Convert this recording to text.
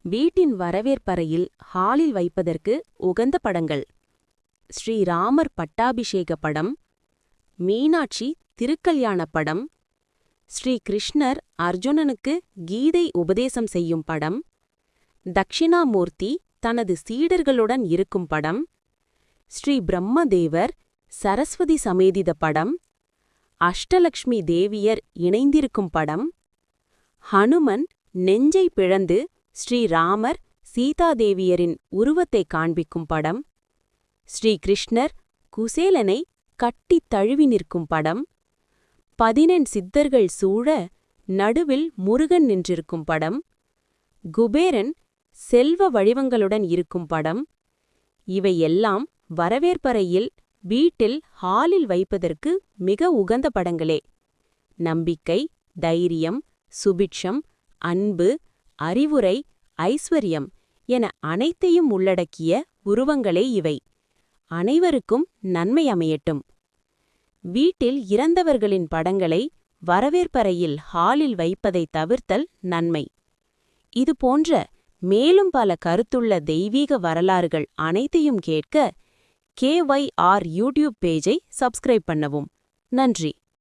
வீட்டின் வரவேற்பறையில் ஹாலில் வைப்பதற்கு உகந்த படங்கள்: ஸ்ரீராமர் பட்டாபிஷேக படம், மீனாட்சி திருக்கல்யாண படம், ஸ்ரீ கிருஷ்ணர் அர்ஜுனனுக்கு கீதை உபதேசம் செய்யும் படம், தக்ஷிணாமூர்த்தி தனது சீடர்களுடன் இருக்கும் படம், ஸ்ரீ பிரம்மதேவர் சரஸ்வதி சமேதித படம், அஷ்டலக்ஷ்மி தேவியர் இணைந்திருக்கும் படம், ஹனுமன் நெஞ்சை பிளந்து ஸ்ரீராமர் சீதாதேவியரின் உருவத்தை காண்பிக்கும் படம், ஸ்ரீ கிருஷ்ணர் குசேலனை கட்டித் தழுவி நிற்கும் படம், 14 சித்தர்கள் சூழ நடுவில் முருகன் நின்றிருக்கும் படம், குபேரன் செல்வ வடிவங்களுடன் இருக்கும் படம். இவையெல்லாம் வரவேற்பறையில் வீட்டில் ஹாலில் வைப்பதற்கு மிக உகந்த படங்களே. நம்பிக்கை, தைரியம், சுபிட்சம், அன்பு, அறிவுரை, ஐஸ்வர்யம் என அனைத்தையும் உள்ளடக்கிய உருவங்களே இவை. அனைவருக்கும் நன்மை அமையட்டும். வீட்டில் இறந்தவர்களின் படங்களை வரவேற்பறையில் ஹாலில் வைப்பதை தவிர்த்தல் நன்மை. இதுபோன்ற மேலும் பல கருத்துள்ள தெய்வீக வரலாறுகள் அனைத்தையும் கேட்க KYR யூடியூப் பேஜை சப்ஸ்கிரைப் பண்ணவும். நன்றி.